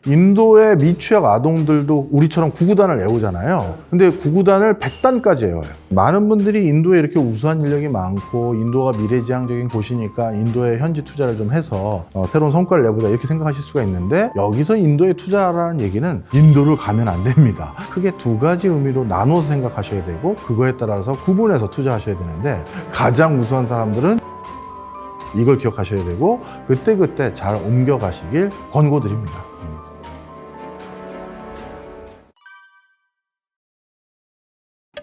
인도의 미취학 아동들도 우리처럼 구구단을 외우잖아요. 근데 구구단을 100단까지 외워요. 많은 분들이 인도에 이렇게 우수한 인력이 많고 인도가 미래지향적인 곳이니까 인도에 현지 투자를 좀 해서 새로운 성과를 내보자 이렇게 생각하실 수가 있는데, 여기서 인도에 투자하라는 얘기는 인도를 가면 안 됩니다. 크게 두 가지 의미로 나눠서 생각하셔야 되고 그거에 따라서 구분해서 투자하셔야 되는데, 가장 우수한 사람들은 이걸 기억하셔야 되고 그때그때 잘 옮겨가시길 권고드립니다.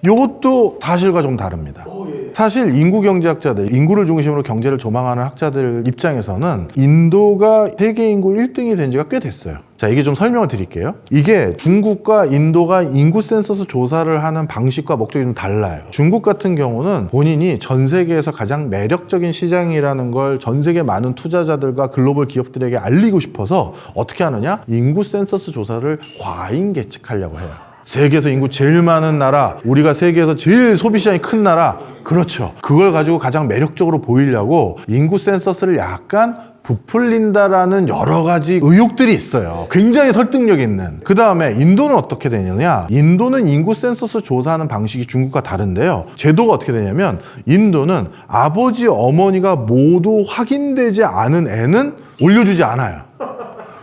이것도 사실과 좀 다릅니다. 사실 인구경제학자들, 인구를 중심으로 경제를 조망하는 학자들 입장에서는 인도가 세계 인구 1등이 된 지가 꽤 됐어요. 자, 이게 좀 설명을 드릴게요. 이게 중국과 인도가 인구 센서스 조사를 하는 방식과 목적이 좀 달라요. 중국 같은 경우는 본인이 전 세계에서 가장 매력적인 시장이라는 걸 전 세계 많은 투자자들과 글로벌 기업들에게 알리고 싶어서 어떻게 하느냐? 인구 센서스 조사를 과잉 계측하려고 해요. 세계에서 인구 제일 많은 나라, 우리가 세계에서 제일 소비시장이 큰 나라, 그렇죠. 그걸 가지고 가장 매력적으로 보이려고 인구 센서스를 약간 부풀린다라는 여러 가지 의혹들이 있어요. 굉장히 설득력 있는. 그 다음에 인도는 어떻게 되느냐? 인도는 인구 센서스 조사하는 방식이 중국과 다른데요. 제도가 어떻게 되냐면 인도는 아버지, 어머니가 모두 확인되지 않은 애는 올려주지 않아요.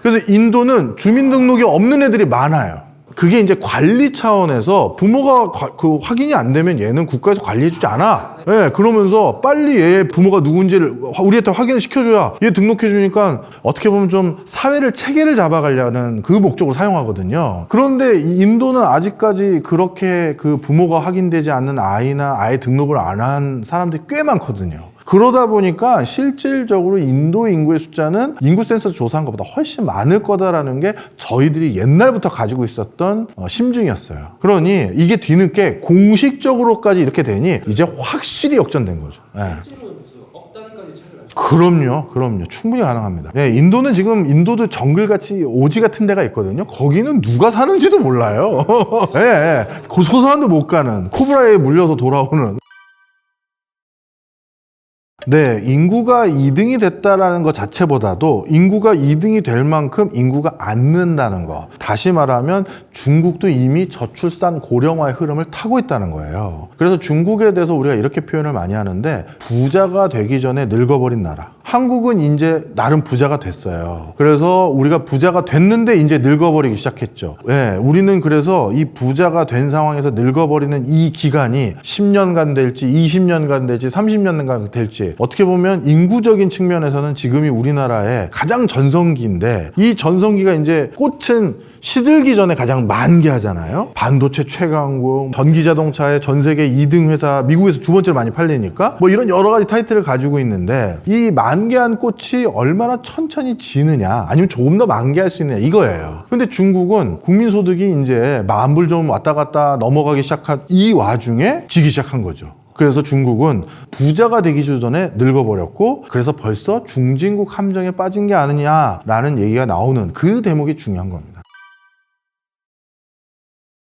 그래서 인도는 주민등록이 없는 애들이 많아요. 그게 이제 관리 차원에서 부모가 확인이 안 되면 얘는 국가에서 관리해주지 않아. 예, 그러면서 빨리 얘 부모가 누군지를 우리한테 확인을 시켜줘야 얘 등록해주니까 어떻게 보면 좀 사회를 체계를 잡아가려는 그 목적으로 사용하거든요. 그런데 인도는 아직까지 그렇게 그 부모가 확인되지 않는 아이나 아예 등록을 안 한 사람들이 꽤 많거든요. 그러다 보니까 실질적으로 인도 인구의 숫자는 인구 센서스 조사한 것보다 훨씬 많을 거다라는 게 저희들이 옛날부터 가지고 있었던 심증이었어요. 그러니 이게 뒤늦게 공식적으로까지 이렇게 되니 이제 확실히 역전된 거죠. 실제로는 무슨 억 단위까지 차이가 나요? 그럼요. 충분히 가능합니다. 예, 인도는 지금 인도도 정글같이 오지 같은 데가 있거든요. 거기는 누가 사는지도 몰라요. 예, 소소한도 못 가는, 코브라에 물려서 돌아오는. 네, 인구가 2등이 됐다라는 것 자체보다도 인구가 2등이 될 만큼 인구가 안 는다는 거. 다시 말하면 중국도 이미 저출산 고령화의 흐름을 타고 있다는 거예요. 그래서 중국에 대해서 우리가 이렇게 표현을 많이 하는데, 부자가 되기 전에 늙어버린 나라. 한국은 이제 나름 부자가 됐어요. 그래서 우리가 부자가 됐는데 이제 늙어버리기 시작했죠. 예, 우리는 그래서 이 부자가 된 상황에서 늙어버리는 이 기간이 10년간 될지 20년간 될지 30년간 될지, 어떻게 보면 인구적인 측면에서는 지금이 우리나라의 가장 전성기인데, 이 전성기가 이제 꽃은 시들기 전에 가장 만개하잖아요. 반도체 최강국, 전기자동차의 전 세계 2등 회사, 미국에서 두 번째로 많이 팔리니까 뭐 이런 여러 가지 타이틀을 가지고 있는데, 이 만개한 꽃이 얼마나 천천히 지느냐, 아니면 조금 더 만개할 수 있느냐, 이거예요. 근데 중국은 국민소득이 이제 10,000불 좀 왔다 갔다 넘어가기 시작한 이 와중에 지기 시작한 거죠. 그래서 중국은 부자가 되기 전에 늙어버렸고, 그래서 벌써 중진국 함정에 빠진 게 아니냐라는 얘기가 나오는 그 대목이 중요한 겁니다.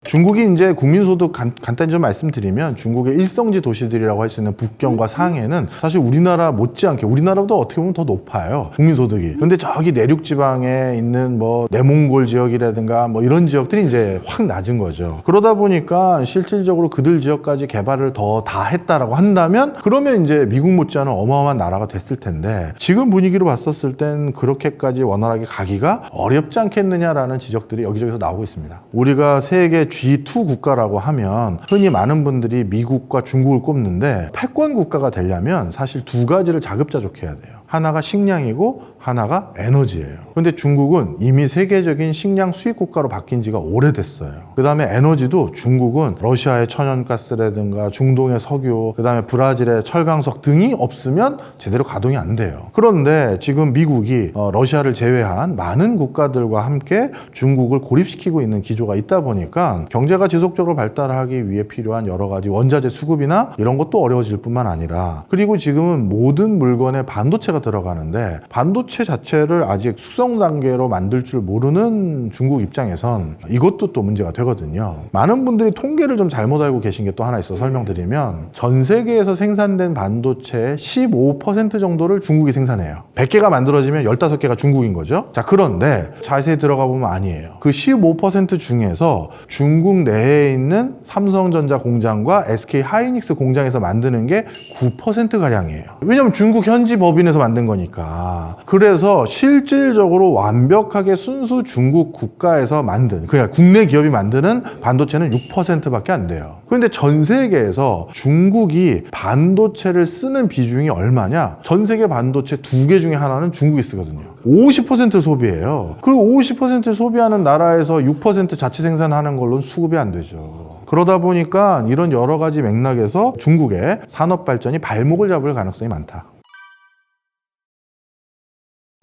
중국이 이제 국민소득 간단히 좀 말씀드리면, 중국의 일성지 도시들이라고 할 수 있는 북경과 상해는 사실 우리나라 못지않게, 우리나라보다 어떻게 보면 더 높아요, 국민소득이. 근데 저기 내륙 지방에 있는 뭐 내몽골 지역이라든가 뭐 이런 지역들이 이제 확 낮은 거죠. 그러다 보니까 실질적으로 그들 지역까지 개발을 더 다 했다라고 한다면, 그러면 이제 미국 못지않은 어마어마한 나라가 됐을 텐데, 지금 분위기로 봤었을 땐 그렇게까지 원활하게 가기가 어렵지 않겠느냐라는 지적들이 여기저기서 나오고 있습니다. 우리가 세계 G2 국가라고 하면 흔히 많은 분들이 미국과 중국을 꼽는데, 패권 국가가 되려면 사실 두 가지를 자급자족해야 돼요. 하나가 식량이고 하나가 에너지예요. 근데 중국은 이미 세계적인 식량 수입 국가로 바뀐 지가 오래됐어요. 그 다음에 에너지도 중국은 러시아의 천연가스라든가 중동의 석유, 그 다음에 브라질의 철강석 등이 없으면 제대로 가동이 안 돼요. 그런데 지금 미국이 러시아를 제외한 많은 국가들과 함께 중국을 고립시키고 있는 기조가 있다 보니까 경제가 지속적으로 발달하기 위해 필요한 여러 가지 원자재 수급이나 이런 것도 어려워질 뿐만 아니라, 그리고 지금은 모든 물건에 반도체가 들어가는데, 반도체 반도체 자체를 아직 숙성 단계로 만들 줄 모르는 중국 입장에선 이것도 또 문제가 되거든요. 많은 분들이 통계를 좀 잘못 알고 계신 게 또 하나 있어 설명드리면 전 세계에서 생산된 반도체의 15% 정도를 중국이 생산해요. 100개가 만들어지면 15개가 중국인 거죠. 자, 그런데 자세히 들어가 보면 아니에요. 그 15% 중에서 중국 내에 있는 삼성전자 공장과 SK 하이닉스 공장에서 만드는 게 9%가량이에요. 왜냐면 중국 현지 법인에서 만든 거니까. 그래서 실질적으로 완벽하게 순수 중국 국가에서 만든, 그냥 국내 기업이 만드는 반도체는 6%밖에 안 돼요. 그런데 전 세계에서 중국이 반도체를 쓰는 비중이 얼마냐? 전 세계 반도체 2개 중에 하나는 중국이 쓰거든요. 50% 소비예요. 그 50% 소비하는 나라에서 6% 자체 생산하는 걸로는 수급이 안 되죠. 그러다 보니까 이런 여러 가지 맥락에서 중국의 산업 발전이 발목을 잡을 가능성이 많다.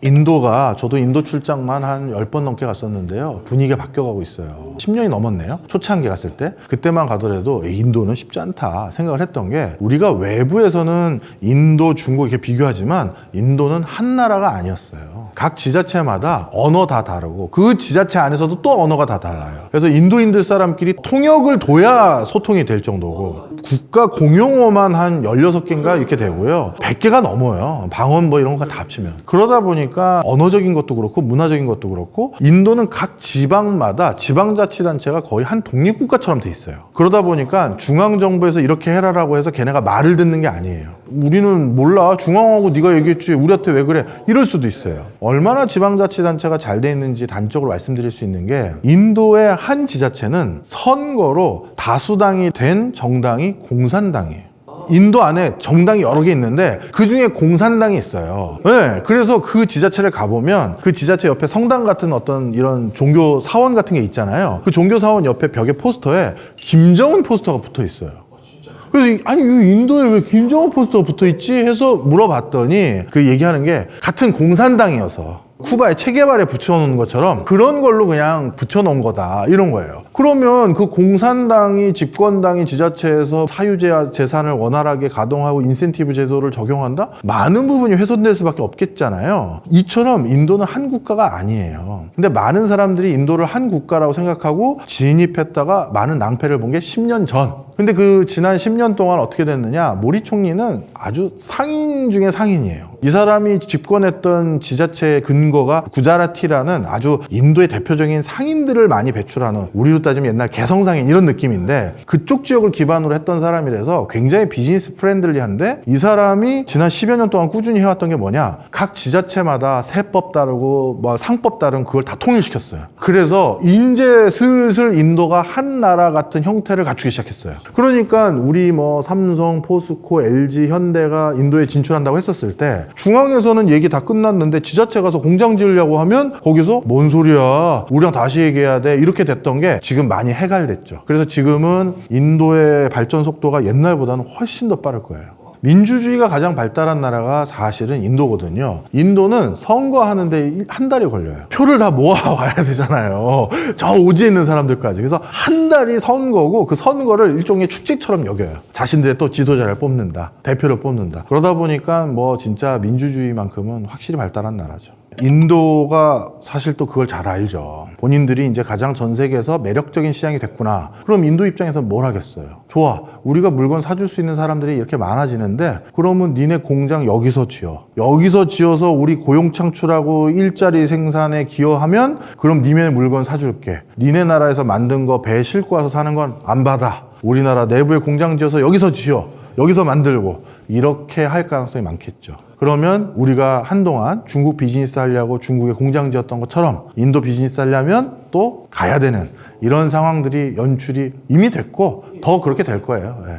인도가, 저도 인도 출장만 한 10번 넘게 갔었는데요. 분위기가 바뀌어가고 있어요. 10년이 넘었네요. 초창기 갔을 때. 그때만 가더라도 인도는 쉽지 않다 생각을 했던 게, 우리가 외부에서는 인도, 중국 이렇게 비교하지만 인도는 한 나라가 아니었어요. 각 지자체마다 언어 다 다르고 그 지자체 안에서도 또 언어가 다 달라요. 그래서 인도인들 사람끼리 통역을 둬야 소통이 될 정도고, 국가 공용어만 한 16개인가 이렇게 되고요. 100개가 넘어요. 방언 뭐 이런 거 다 합치면. 그러다 보니까 언어적인 것도 그렇고 문화적인 것도 그렇고, 인도는 각 지방마다 지방자치단체가 거의 한 독립국가처럼 돼 있어요. 그러다 보니까 중앙정부에서 이렇게 해라라고 해서 걔네가 말을 듣는 게 아니에요. 우리는 몰라, 중앙하고 네가 얘기했지 우리한테 왜 그래, 이럴 수도 있어요. 얼마나 지방자치단체가 잘 돼 있는지 단적으로 말씀드릴 수 있는 게, 인도의 한 지자체는 선거로 다수당이 된 정당이 공산당이에요. 인도 안에 정당이 여러 개 있는데 그 중에 공산당이 있어요. 네, 그래서 그 지자체를 가보면 그 지자체 옆에 성당 같은 어떤 이런 종교 사원 같은 게 있잖아요. 그 종교 사원 옆에 벽에 포스터에 김정은 포스터가 붙어 있어요. 그래서 아니 인도에 왜 김정은 포스터가 붙어있지 해서 물어봤더니 그 얘기하는 게 같은 공산당이어서 쿠바에 체게바레 붙여놓은 것처럼 그런 걸로 그냥 붙여놓은 거다 이런 거예요. 그러면 그 공산당이 집권당이 지자체에서 사유재 재산을 원활하게 가동하고 인센티브 제도를 적용한다? 많은 부분이 훼손될 수밖에 없겠잖아요. 이처럼 인도는 한 국가가 아니에요. 근데 많은 사람들이 인도를 한 국가라고 생각하고 진입했다가 많은 낭패를 본 게 10년 전. 근데 그 지난 10년 동안 어떻게 됐느냐, 모리 총리는 아주 상인 중에 상인이에요. 이 사람이 집권했던 지자체의 근거가 구자라티라는 아주 인도의 대표적인 상인들을 많이 배출하는, 우리로 따지면 옛날 개성상인 이런 느낌인데, 그쪽 지역을 기반으로 했던 사람이라서 굉장히 비즈니스 프렌들리한데, 이 사람이 지난 10여 년 동안 꾸준히 해왔던 게 뭐냐, 각 지자체마다 세법 다르고 뭐 상법 다른 그걸 다 통일시켰어요. 그래서 이제 슬슬 인도가 한 나라 같은 형태를 갖추기 시작했어요. 그러니까 우리 뭐 삼성, 포스코, LG, 현대가 인도에 진출한다고 했었을 때 중앙에서는 얘기 다 끝났는데 지자체 가서 공장 지으려고 하면 거기서 뭔 소리야, 우리랑 다시 얘기해야 돼, 이렇게 됐던 게 지금 많이 해갈됐죠. 그래서 지금은 인도의 발전 속도가 옛날보다는 훨씬 더 빠를 거예요. 민주주의가 가장 발달한 나라가 사실은 인도거든요. 인도는 선거하는데 한 달이 걸려요. 표를 다 모아와야 되잖아요. 저 오지에 있는 사람들까지. 그래서 한 달이 선거고, 그 선거를 일종의 축제처럼 여겨요. 자신들의 또 지도자를 뽑는다, 대표를 뽑는다. 그러다 보니까 뭐 진짜 민주주의만큼은 확실히 발달한 나라죠. 인도가 사실 또 그걸 잘 알죠. 본인들이 이제 가장 전 세계에서 매력적인 시장이 됐구나. 그럼 인도 입장에서 뭘 하겠어요? 좋아, 우리가 물건 사줄 수 있는 사람들이 이렇게 많아지는데, 그러면 니네 공장 여기서 지어. 여기서 지어서 우리 고용 창출하고 일자리 생산에 기여하면 그럼 니네 물건 사줄게. 니네 나라에서 만든 거 배에 싣고 와서 사는 건 안 받아. 우리나라 내부에 공장 지어서 여기서 지어. 여기서 만들고. 이렇게 할 가능성이 많겠죠. 그러면 우리가 한동안 중국 비즈니스 하려고 중국에 공장 지었던 것처럼 인도 비즈니스 하려면 또 가야 되는 이런 상황들이 연출이 이미 됐고 더 그렇게 될 거예요. 예.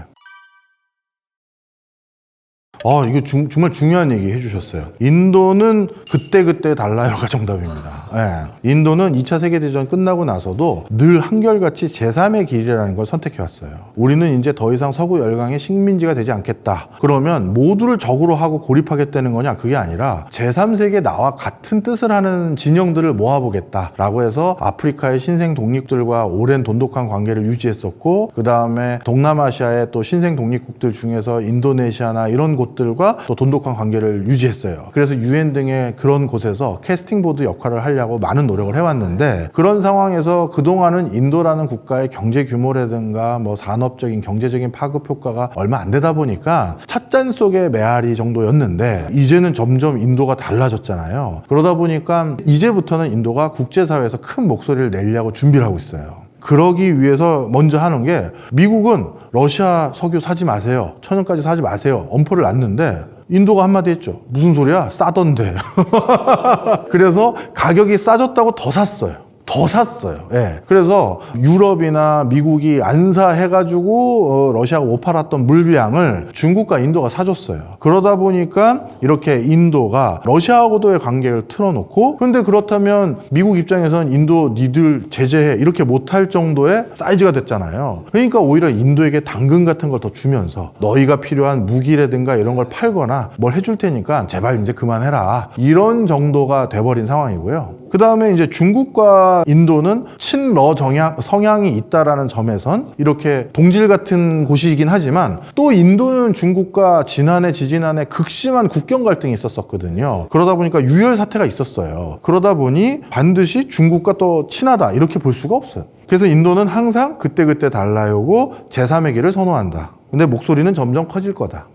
이거 정말 중요한 얘기 해주셨어요. 인도는 그때그때 달라요가 정답입니다. 예. 인도는 2차 세계대전 끝나고 나서도 늘 한결같이 제3의 길이라는 걸 선택해왔어요. 우리는 이제 더 이상 서구 열강의 식민지가 되지 않겠다. 그러면 모두를 적으로 하고 고립하겠다는 거냐? 그게 아니라 제3세계 나와 같은 뜻을 하는 진영들을 모아보겠다라고 해서 아프리카의 신생 독립들과 오랜 돈독한 관계를 유지했었고, 그 다음에 동남아시아의 또 신생 독립국들 중에서 인도네시아나 이런 곳 곳들과 또 돈독한 관계를 유지했어요. 그래서 UN 등의 그런 곳에서 캐스팅보드 역할을 하려고 많은 노력을 해왔는데, 그런 상황에서 그동안은 인도라는 국가의 경제 규모라든가 뭐 산업적인 경제적인 파급 효과가 얼마 안 되다 보니까 찻잔 속의 메아리 정도였는데, 이제는 점점 인도가 달라졌잖아요. 그러다 보니까 이제부터는 인도가 국제사회에서 큰 목소리를 내려고 준비를 하고 있어요. 그러기 위해서 먼저 하는 게, 미국은 러시아 석유 사지 마세요, 천연가스 사지 마세요 엄포를 놨는데, 인도가 한마디 했죠. 무슨 소리야? 싸던데. 그래서 가격이 싸졌다고 더 샀어요. 예. 그래서 유럽이나 미국이 안사해가지고 러시아가 못 팔았던 물량을 중국과 인도가 사줬어요. 그러다 보니까 이렇게 인도가 러시아하고도의 관계를 틀어놓고, 그런데 그렇다면 미국 입장에서는 인도 니들 제재해 이렇게 못할 정도의 사이즈가 됐잖아요. 그러니까 오히려 인도에게 당근 같은 걸 더 주면서 너희가 필요한 무기라든가 이런 걸 팔거나 뭘 해줄 테니까 제발 이제 그만해라, 이런 정도가 돼버린 상황이고요. 그 다음에 이제 중국과 인도는 친러 성향이 있다라는 점에선 이렇게 동질 같은 곳이긴 하지만, 또 인도는 중국과 지난해 지지난해 극심한 국경 갈등이 있었거든요. 그러다 보니까 유혈 사태가 있었어요. 그러다 보니 반드시 중국과 또 친하다 이렇게 볼 수가 없어요. 그래서 인도는 항상 그때그때 달라오고 제3의 길을 선호한다. 근데 목소리는 점점 커질 거다.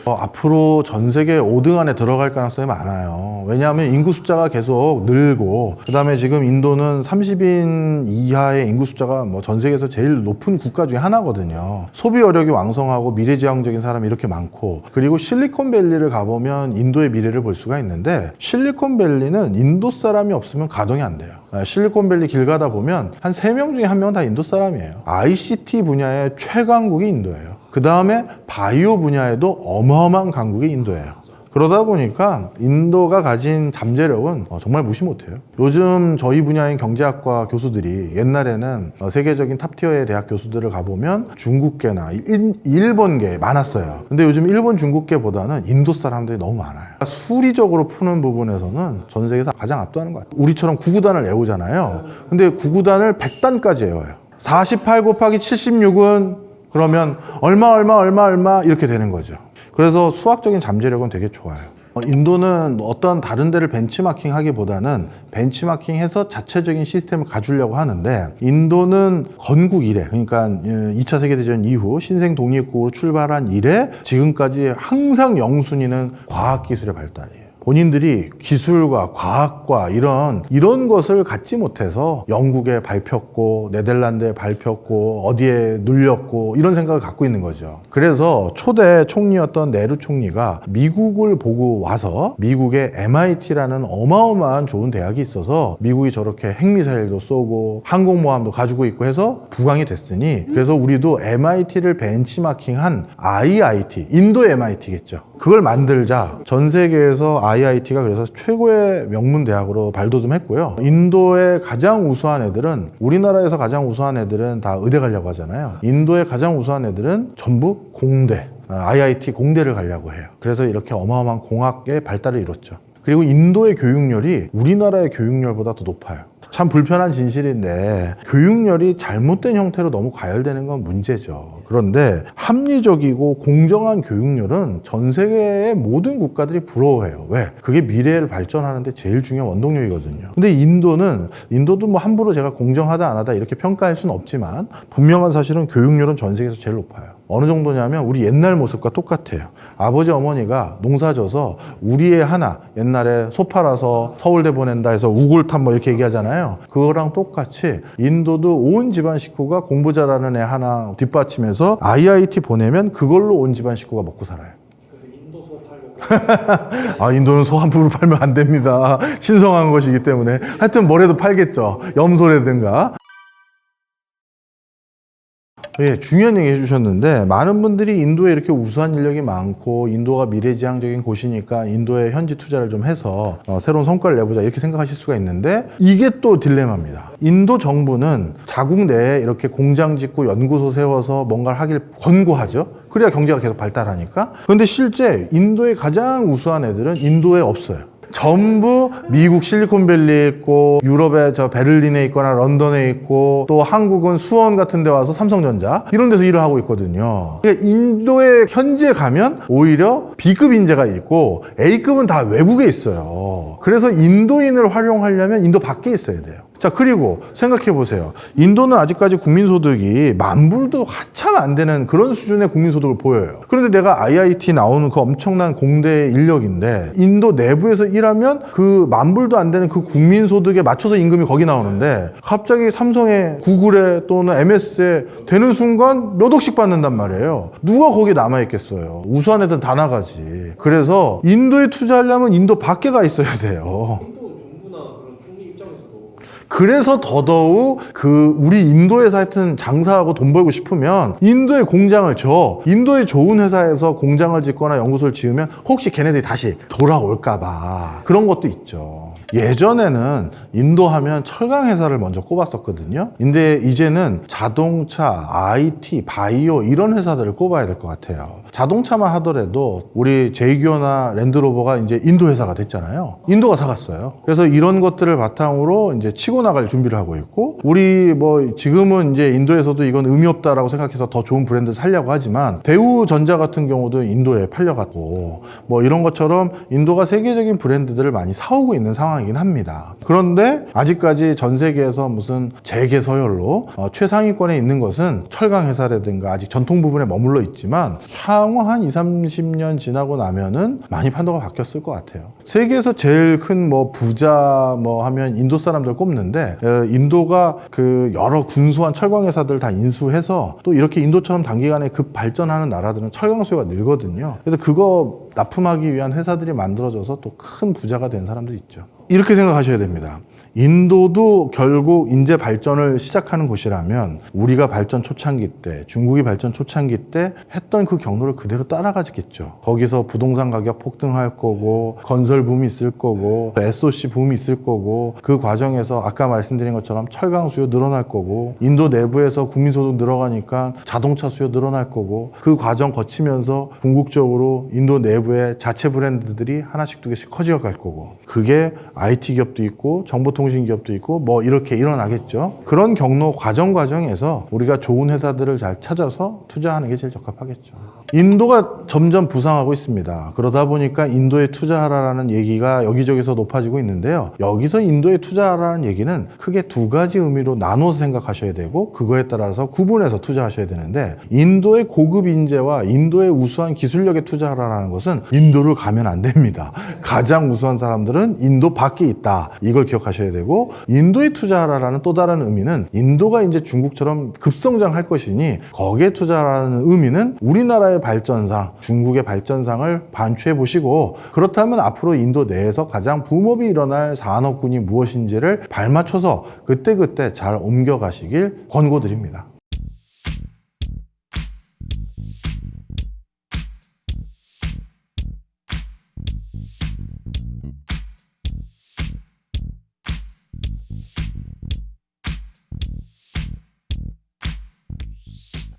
앞으로 전 세계 5등 안에 들어갈 가능성이 많아요. 왜냐하면 인구 숫자가 계속 늘고, 그 다음에 지금 인도는 30인 이하의 인구 숫자가 뭐 전 세계에서 제일 높은 국가 중에 하나거든요. 소비 여력이 왕성하고 미래지향적인 사람이 이렇게 많고, 그리고 실리콘밸리를 가보면 인도의 미래를 볼 수가 있는데, 실리콘밸리는 인도 사람이 없으면 가동이 안 돼요. 실리콘밸리 길 가다 보면 한 3명 중에 1명은 다 인도 사람이에요. ICT 분야의 최강국이 인도예요. 그 다음에 바이오 분야에도 어마어마한 강국이 인도예요. 그러다 보니까 인도가 가진 잠재력은 정말 무시 못해요. 요즘 저희 분야인 경제학과 교수들이, 옛날에는 세계적인 탑티어의 대학 교수들을 가보면 중국계나 일본계 많았어요. 근데 요즘 일본 중국계보다는 인도 사람들이 너무 많아요. 수리적으로 푸는 부분에서는 전 세계에서 가장 압도하는 것 같아요. 우리처럼 9구단을 외우잖아요. 근데 9구단을 100단까지 외워요. 48 곱하기 76은 그러면 얼마 이렇게 되는 거죠. 그래서 수학적인 잠재력은 되게 좋아요. 인도는 어떤 다른 데를 벤치마킹 하기보다는 벤치마킹해서 자체적인 시스템을 가주려고 하는데, 인도는 건국 이래, 그러니까 2차 세계대전 이후 신생 독립국으로 출발한 이래 지금까지 항상 영순위는 과학기술의 발달이에요. 본인들이 기술과 과학과 이런 것을 갖지 못해서 영국에 밟혔고 네덜란드에 밟혔고 어디에 눌렸고 이런 생각을 갖고 있는 거죠. 그래서 초대 총리였던 네루 총리가 미국을 보고 와서, 미국의 MIT라는 어마어마한 좋은 대학이 있어서 미국이 저렇게 핵미사일도 쏘고 항공모함도 가지고 있고 해서 부강이 됐으니, 그래서 우리도 MIT를 벤치마킹한 IIT, 인도 MIT겠죠. 그걸 만들자. 전 세계에서 IIT가 그래서 최고의 명문 대학으로 발돋움했고요. 인도의 가장 우수한 애들은, 우리나라에서 가장 우수한 애들은 다 의대 가려고 하잖아요. 인도의 가장 우수한 애들은 전부 공대, IIT 공대를 가려고 해요. 그래서 이렇게 어마어마한 공학의 발달을 이뤘죠. 그리고 인도의 교육열이 우리나라의 교육열보다 더 높아요. 참 불편한 진실인데, 교육열이 잘못된 형태로 너무 과열되는 건 문제죠. 그런데 합리적이고 공정한 교육열은 전 세계의 모든 국가들이 부러워해요. 왜? 그게 미래를 발전하는데 제일 중요한 원동력이거든요. 근데 인도도 뭐 함부로 제가 공정하다 안 하다 이렇게 평가할 수는 없지만, 분명한 사실은 교육열은 전 세계에서 제일 높아요. 어느 정도냐면 우리 옛날 모습과 똑같아요. 아버지 어머니가 농사져서 우리 애 하나, 옛날에 소 팔아서 서울대 보낸다 해서 우골탑 뭐 이렇게 얘기하잖아요. 그거랑 똑같이 인도도 온 집안 식구가 공부 잘하는 애 하나 뒷받침해서 IIT 보내면 그걸로 온 집안 식구가 먹고 살아요. 그래서 인도 소 팔고 인도는 소 함부로 팔면 안 됩니다. 신성한 것이기 때문에. 하여튼 뭐라도 팔겠죠. 염소라든가. 예, 중요한 얘기 해주셨는데, 많은 분들이 인도에 이렇게 우수한 인력이 많고 인도가 미래지향적인 곳이니까 인도에 현지 투자를 좀 해서 새로운 성과를 내보자 이렇게 생각하실 수가 있는데, 이게 또 딜레마입니다. 인도 정부는 자국 내에 이렇게 공장 짓고 연구소 세워서 뭔가를 하길 권고하죠. 그래야 경제가 계속 발달하니까. 그런데 실제 인도의 가장 우수한 애들은 인도에 없어요. 전부 미국 실리콘밸리에 있고 유럽의 저 베를린에 있거나 런던에 있고 또 한국은 수원 같은 데 와서 삼성전자 이런 데서 일을 하고 있거든요. 그러니까 인도에 현지에 가면 오히려 B급 인재가 있고 A급은 다 외국에 있어요. 그래서 인도인을 활용하려면 인도 밖에 있어야 돼요. 자, 그리고 생각해 보세요. 인도는 아직까지 국민소득이 만불도 한참 안 되는 그런 수준의 국민소득을 보여요. 그런데 내가 IIT 나오는 그 엄청난 공대 인력인데 인도 내부에서 일하면 그 만불도 안 되는 그 국민소득에 맞춰서 임금이 거기 나오는데 갑자기 삼성에 구글에 또는 MS에 되는 순간 몇 억씩 받는단 말이에요. 누가 거기 남아있겠어요. 우수한 애들은 다 나가지. 그래서 인도에 투자하려면 인도 밖에 가 있어야 돼요. 인도 정부나 그런 총리 입장에서도 그래서 더더욱 우리 인도에서 하여튼 장사하고 돈 벌고 싶으면 인도에 공장을 인도의 좋은 회사에서 공장을 짓거나 연구소를 지으면 혹시 걔네들이 다시 돌아올까봐 그런 것도 있죠. 예전에는 인도 하면 철강 회사를 먼저 꼽았었거든요. 근데 이제는 자동차, IT, 바이오 이런 회사들을 꼽아야 될 것 같아요. 자동차만 하더라도 우리 제이기어나 랜드로버가 이제 인도 회사가 됐잖아요. 인도가 사갔어요. 그래서 이런 것들을 바탕으로 이제 치고 나갈 준비를 하고 있고, 우리 뭐 지금은 이제 인도에서도 이건 의미 없다라고 생각해서 더 좋은 브랜드 살려고 하지만 대우전자 같은 경우도 인도에 팔려갔고 뭐 이런 것처럼 인도가 세계적인 브랜드들을 많이 사오고 있는 상황이긴 합니다. 그런데 아직까지 전 세계에서 무슨 재계 서열로 최상위권에 있는 것은 철강 회사라든가 아직 전통 부분에 머물러 있지만 향후 한 20, 30년 지나고 나면은 많이 판도가 바뀌었을 것 같아요. 세계에서 제일 큰 뭐 부자 뭐 하면 인도 사람들 꼽는데 인도가 그 여러 군수한 철강 회사들 다 인수해서 또 이렇게 인도처럼 단기간에 급 발전하는 나라들은 철강 수요가 늘거든요. 그래서 그거 납품하기 위한 회사들이 만들어져서 또 큰 부자가 된 사람들이 있죠. 이렇게 생각하셔야 됩니다. 인도도 결국 인재 발전을 시작하는 곳이라면 우리가 발전 초창기 때, 중국이 발전 초창기 때 했던 그 경로를 그대로 따라가겠죠. 거기서 부동산 가격 폭등할 거고, 건설 붐이 있을 거고, SOC 붐이 있을 거고, 그 과정에서 아까 말씀드린 것처럼 철강 수요 늘어날 거고, 인도 내부에서 국민소득 늘어가니까 자동차 수요 늘어날 거고, 그 과정 거치면서 궁극적으로 인도 내부의 자체 브랜드들이 하나씩 두 개씩 커져 갈 거고, 그게 IT 기업도 있고 정보통신 기업도 있고 뭐 이렇게 일어나겠죠. 그런 경로 과정에서 우리가 좋은 회사들을 잘 찾아서 투자하는 게 제일 적합하겠죠. 인도가 점점 부상하고 있습니다. 그러다 보니까 인도에 투자하라는 얘기가 여기저기서 높아지고 있는데요. 여기서 인도에 투자하라는 얘기는 크게 두 가지 의미로 나눠서 생각하셔야 되고 그거에 따라서 구분해서 투자하셔야 되는데, 인도의 고급 인재와 인도의 우수한 기술력에 투자하라는 것은 인도를 가면 안 됩니다. 가장 우수한 사람들은 인도 밖에 있다. 이걸 기억하셔야 되고, 인도에 투자하라는 또 다른 의미는 인도가 이제 중국처럼 급성장할 것이니 거기에 투자하라는 의미는 우리나라의 발전상, 중국의 발전상을 반추해 보시고, 그렇다면 앞으로 인도 내에서 가장 붐업이 일어날 산업군이 무엇인지를 발맞춰서 그때그때 잘 옮겨가시길 권고드립니다.